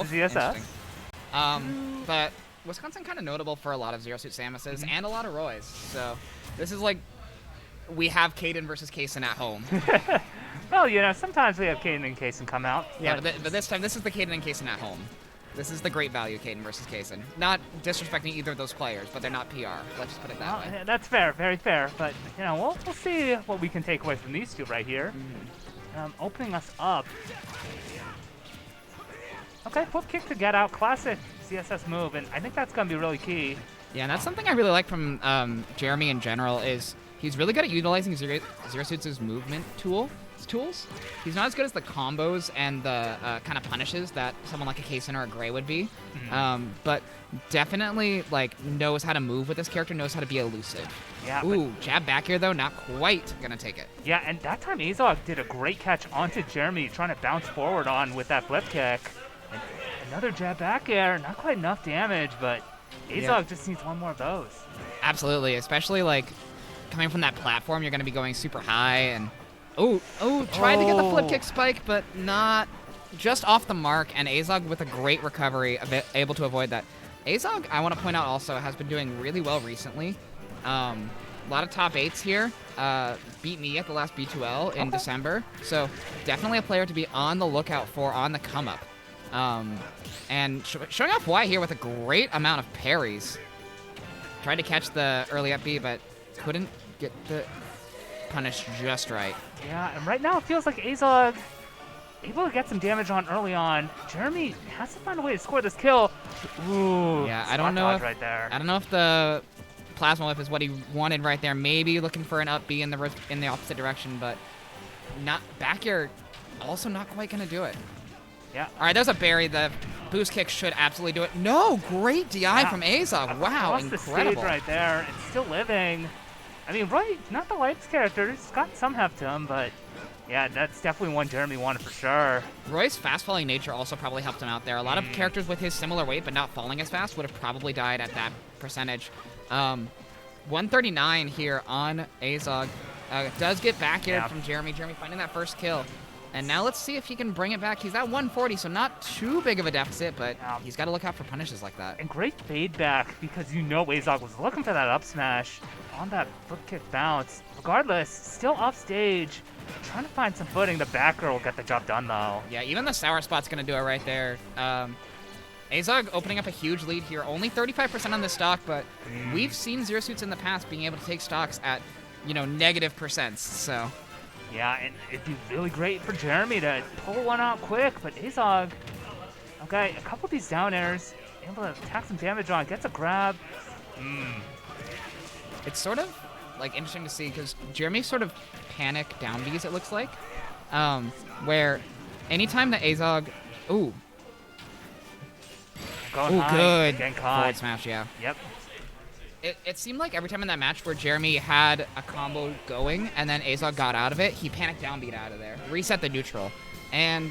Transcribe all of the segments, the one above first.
ZSS. But Wisconsin kind of notable for a lot of Zero Suit Samuses and a lot of Roys. So this is like we have Caden versus Kaysen at home. Well, you know, sometimes we have Caden and Kaysen come out. Yeah, but this time this is the Caden and Kaysen at home. This is the great value Caden versus Kaysen. Not disrespecting either of those players, but they're not PR. Let's just put it that way. That's fair, very fair. But you know, we'll see what we can take away from these two right here. Opening us up. Okay, flip kick to get out, classic CSS move, and I think that's gonna be really key. Yeah, and that's something I really like from Jeremy in general is he's really good at utilizing Zero Suits' movement tools. He's not as good as the combos and the kind of punishes that someone like a Kaysen or a Gray would be, but definitely like knows how to move with this character, knows how to be elusive. Yeah. Ooh, jab back here though, not quite gonna take it. Yeah, and that time AZOG did a great catch onto Jeremy, trying to bounce forward on with that flip kick. And another jab back air, not quite enough damage, but AZOG just needs one more of those. Absolutely, especially like coming from that platform, you're gonna be going super high and tried to get the flip kick spike, but not just off the mark, and AZOG with a great recovery, able to avoid that. AZOG, I want to point out also, has been doing really well recently. A lot of top 8s here. Beat me at the last B2L in December, so definitely a player to be on the lookout for on the come up. And showing off Y here with a great amount of parries. Tried to catch the early up B, but couldn't get the punish just right. Yeah, and right now it feels like AZOG able to get some damage on early on. Jeremy has to find a way to score this kill. Ooh, yeah, I don't know if right there. I don't know if the plasma whip is what he wanted right there. Maybe looking for an up B in the opposite direction, but not back air. Also not quite gonna do it. Yeah. All right, there's a berry. The boost kick should absolutely do it. No, great DI from AZOG. Wow, Across incredible. The stage right there, and still living. I mean, Roy, not the lightest character. He's got some heft to him, but yeah, that's definitely one Jeremy wanted for sure. Roy's fast-falling nature also probably helped him out there. A lot of characters with his similar weight but not falling as fast would have probably died at that percentage. 139 here on AZOG. Does get back here from Jeremy. Jeremy finding that first kill. And now let's see if he can bring it back. He's at 140, so not too big of a deficit, but he's got to look out for punishes like that. And great fade back, because you know AZOG was looking for that up smash on that flip kick bounce. Regardless, still off stage, trying to find some footing. The backer will get the job done, though. Yeah, even the sour spot's going to do it right there. AZOG opening up a huge lead here. Only 35% on this stock, but we've seen Zero Suits in the past being able to take stocks at, you know, negative percents, so... Yeah, and it'd be really great for Jeremy to pull one out quick, but AZOG, okay, a couple of these down airs, able to attack some damage on, gets a grab. It's sort of like interesting to see because Jeremy sort of panic down Bs, it looks like, where anytime that AZOG, Going high, good getting caught. forward smash, yeah. Yep. It seemed like every time in that match where Jeremy had a combo going and then AZOG got out of it, he panicked down beat out of there, reset the neutral. And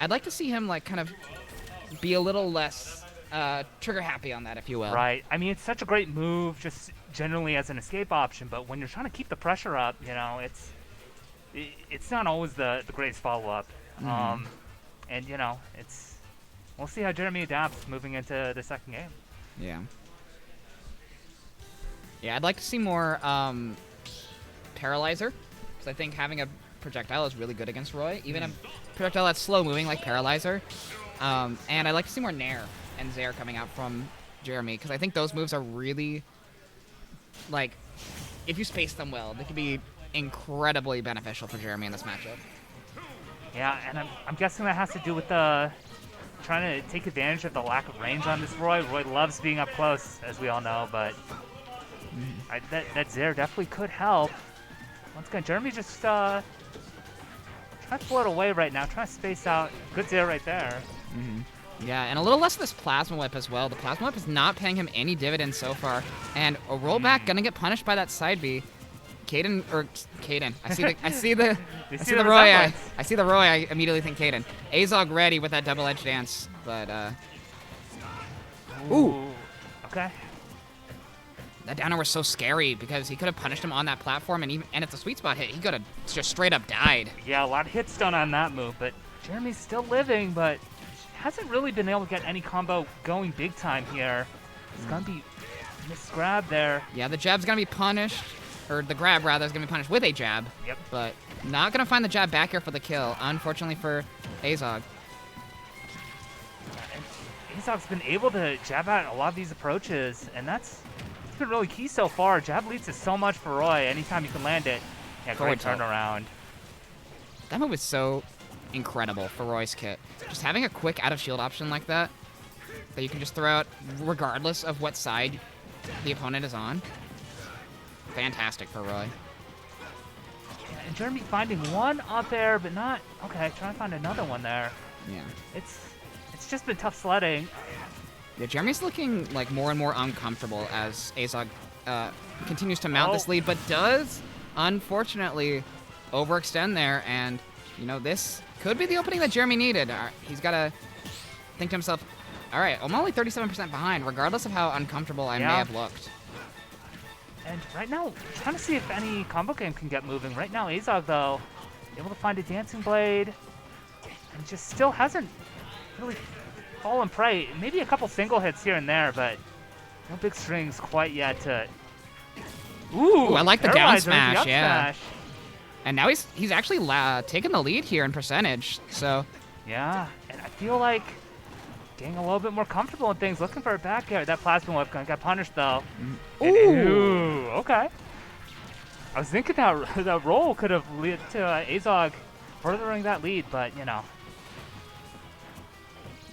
I'd like to see him like kind of be a little less trigger happy on that, if you will. Right. I mean, it's such a great move just generally as an escape option, but when you're trying to keep the pressure up, you know, it's not always the greatest follow-up. And, you know, we'll see how Jeremy adapts moving into the second game. Yeah. Yeah, I'd like to see more Paralyzer, because I think having a projectile is really good against Roy, even a projectile that's slow-moving like Paralyzer. And I'd like to see more Nair and Zair coming out from Jeremy, because I think those moves are really, like, if you space them well, they can be incredibly beneficial for Jeremy in this matchup. Yeah, and I'm guessing that has to do with the trying to take advantage of the lack of range on this Roy. Roy loves being up close, as we all know, but that Zair definitely could help. Once again, Jeremy just trying to float away right now, trying to space out. Good Zair right there. Yeah, and a little less of this Plasma Whip as well. The Plasma Whip is not paying him any dividends so far. And a rollback gonna get punished by that side B. Caden. I see the Roy. I see the Roy. I immediately think Caden. AZOG ready with that double edge dance, but ooh. Okay. That downer was so scary because he could have punished him on that platform, and it's a sweet spot hit. He could have just straight up died. Yeah, a lot of hits done on that move, but Jeremy's still living, but hasn't really been able to get any combo going big time here. It's gonna be missed grab there. Yeah, the jab's gonna be punished, or the grab rather is gonna be punished with a jab. Yep. But not gonna find the jab back here for the kill, unfortunately for AZOG. And AZOG's been able to jab out a lot of these approaches, and it's been really key so far. Jab leads to so much for Roy. Anytime you can land it, yeah, great turnaround. That move is so incredible for Roy's kit. Just having a quick out of shield option like that you can just throw out regardless of what side the opponent is on. Fantastic for Roy. And Jeremy finding one up there, but not... Okay, trying to find another one there. Yeah. It's just been tough sledding. Yeah, Jeremy's looking like more and more uncomfortable as AZOG continues to mount this lead, but does, unfortunately, overextend there. And, you know, this could be the opening that Jeremy needed. He's got to think to himself, all right, I'm only 37% behind, regardless of how uncomfortable I may have looked. And right now, trying to see if any combo game can get moving. Right now, AZOG, though, able to find a Dancing Blade, and just still hasn't really fallen prey. Maybe a couple single hits here and there, but no big strings quite yet to... Ooh, I like the down smash, the yeah. smash. And now he's actually taking the lead here in percentage, so... Yeah, and I feel like getting a little bit more comfortable in things, looking for a back air. That plasma whip got punished, though. Ooh, okay. I was thinking that roll could have led to AZOG furthering that lead, but, you know.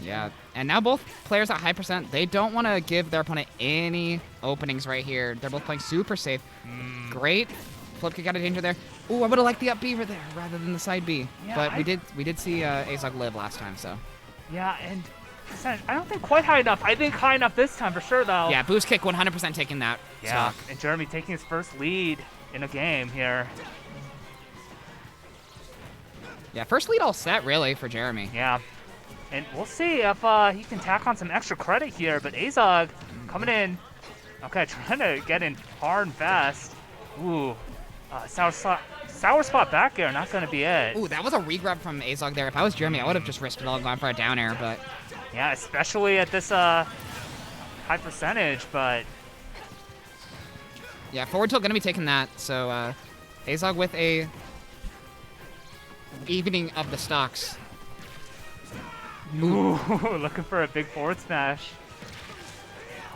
Yeah, and now both players at high percent, they don't want to give their opponent any openings right here. They're both playing super safe. Great flip kick out of danger there. Ooh, I would have liked the up B there rather than the side B. Yeah, but we did see AZOG live last time, so. Yeah, and I don't think quite high enough. I think high enough this time for sure, though. Yeah, boost kick 100% taking that. Yeah, stock. And Jeremy taking his first lead in a game here. Yeah, first lead all set, really, for Jeremy. Yeah. And we'll see if he can tack on some extra credit here, but AZOG coming in. Okay, trying to get in hard and fast. Ooh, sour spot back air, not going to be it. Ooh, that was a regrab from AZOG there. If I was Jeremy, I would have just risked it all and gone for a down air, but... Yeah, especially at this high percentage, but... Yeah, forward tilt going to be taking that, so AZOG with a evening of the stocks. Ooh, looking for a big forward smash.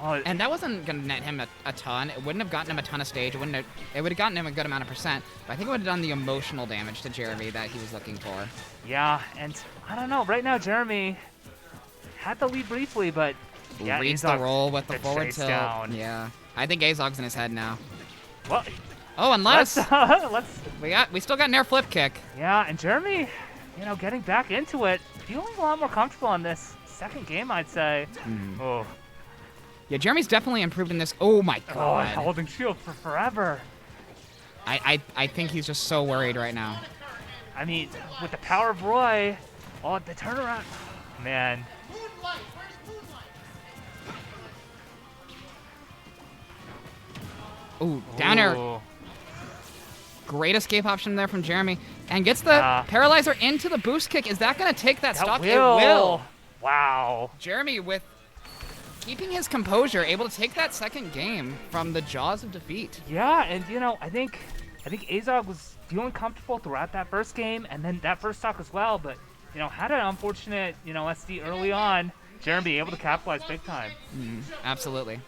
Oh, and that wasn't going to net him a ton. It wouldn't have gotten him a ton of stage. It would have gotten him a good amount of percent. But I think it would have done the emotional damage to Jeremy that he was looking for. Yeah, and I don't know. Right now, Jeremy had the lead briefly, but yeah, reads the roll with the forward tilt. Down. Yeah, I think AZOG's in his head now. Well, oh, unless let's we still got an air flip kick. Yeah, and Jeremy, you know, getting back into it, feeling a lot more comfortable on this second game, I'd say. Oh. Yeah, Jeremy's definitely improved in this. Oh my god. Oh, holding shield for forever. I think he's just so worried right now. I mean, with the power of Roy, oh, the turnaround, man. Ooh, down air. Great escape option there from Jeremy. And gets the paralyzer into the boost kick. Is that going to take that stock? It will. Wow. Jeremy with keeping his composure, able to take that second game from the jaws of defeat. Yeah, and you know, I think AZOG was feeling comfortable throughout that first game, and then that first stock as well. But you know, had an unfortunate SD early on. Jeremy able to capitalize big time. Absolutely.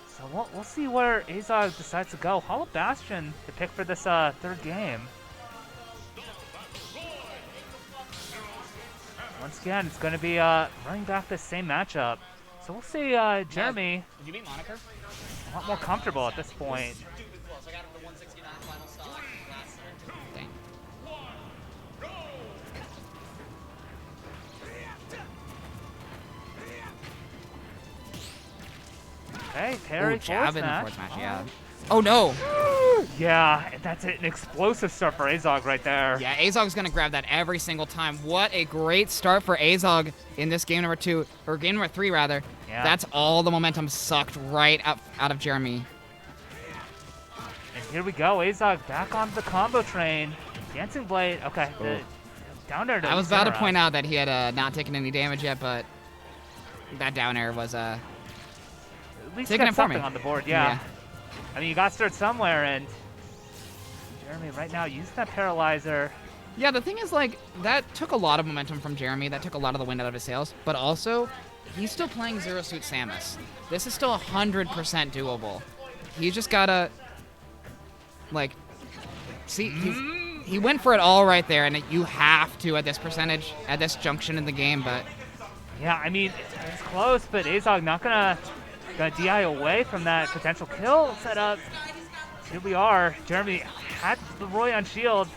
So we'll see where AZOG decides to go. Hollow Bastion to pick for this third game. Once again, it's going to be running back the same matchup. So we'll see Jeremy Did you beat Moniker? a lot more comfortable at this point. Dang. Okay, parry, jab forward in the forward smash. smash, yeah. Oh no! Yeah, that's an explosive start for AZOG right there. Yeah, AZOG's gonna grab that every single time. What a great start for AZOG in this game number 2, or game number 3 rather. Yeah. That's all the momentum sucked right out of Jeremy. And here we go, AZOG back onto the combo train. Dancing Blade, okay. Down air. I was about to point out that he had not taken any damage yet, but that down air was at least taking got it for me. something on the board. Yeah. I mean, you got to start somewhere, and Jeremy right now using that paralyzer. Yeah, the thing is, like, that took a lot of momentum from Jeremy. That took a lot of the wind out of his sails. But also, he's still playing Zero Suit Samus. This is still 100% doable. He's just gotta, like, see, he went for it all right there, and you have to at this percentage, at this junction in the game, but... Yeah, I mean, it's close, but AZOG not gonna DI away from that potential kill setup. Here we are. Jeremy had the Roy on shield.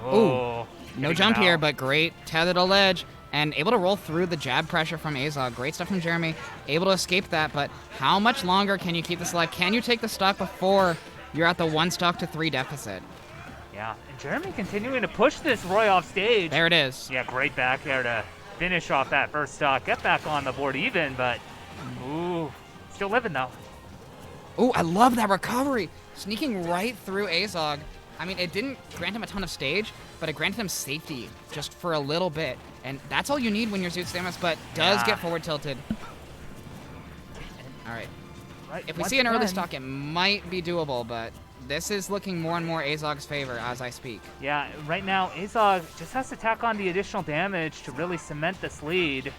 Ooh, no jump here, but great tether to ledge, and able to roll through the jab pressure from AZOG. Great stuff from Jeremy. Able to escape that, but how much longer can you keep this alive? Can you take the stock before you're at the 1 stock to 3 deficit? Yeah, and Jeremy continuing to push this Roy off stage. There it is. Yeah, great back air to finish off that first stock. Get back on the board even, but ooh, still living though. Ooh, I love that recovery. Sneaking right through AZOG. I mean, it didn't grant him a ton of stage, but it granted him safety just for a little bit. And that's all you need when you're Zoot Samus, but does get forward tilted. All right. If we see an early stock, it might be doable, but this is looking more and more AZOG's favor as I speak. Yeah, right now, AZOG just has to tack on the additional damage to really cement this lead.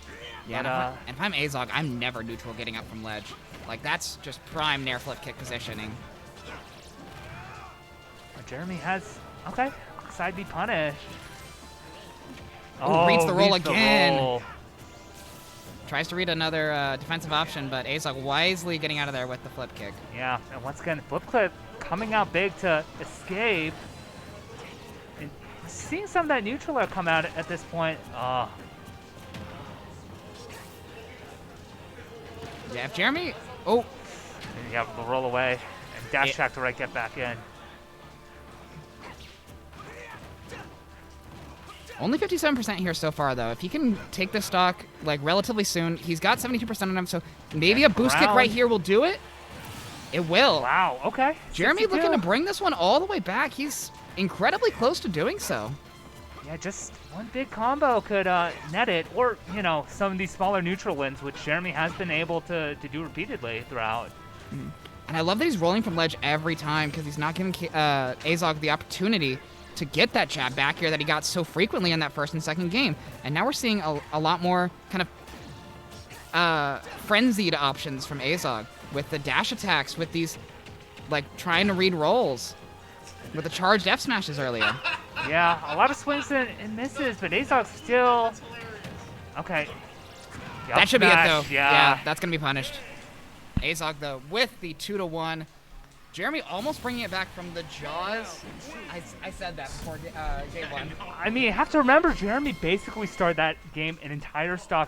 Yeah, but, and if I'm AZOG, I'm never neutral getting up from ledge. Like, that's just prime nair flip kick positioning. Jeremy has, okay, side B punished. Oh, reads the roll again. Tries to read another defensive option, but AZOG wisely getting out of there with the flip kick. Yeah, and once again, flip clip coming out big to escape. And seeing some of that neutral air come out at this point. Yeah, if Jeremy, yeah, the roll away and dash attack to right get back in. Only 57% here so far, though. If he can take this stock, like, relatively soon, he's got 72% on him, so maybe a boost kick right here will do it. It will. Wow, okay. Jeremy 62. looking to bring this one all the way back. He's incredibly close to doing so. Yeah, just one big combo could net it, or, you know, some of these smaller neutral wins, which Jeremy has been able to do repeatedly throughout. And I love that he's rolling from ledge every time because he's not giving AZOG the opportunity to get that jab back here that he got so frequently in that first and second game. And now we're seeing a lot more kind of frenzied options from AZOG with the dash attacks, with these, like, trying to read rolls, with the charged F smashes earlier. Yeah, a lot of swings and misses, but AZOG still... Okay. Yep, that should be it, though. Yeah, that's going to be punished. AZOG, though, with the 2-1. Jeremy almost bringing it back from the jaws. I said that before J1. I mean, you have to remember, Jeremy basically started that game an entire stock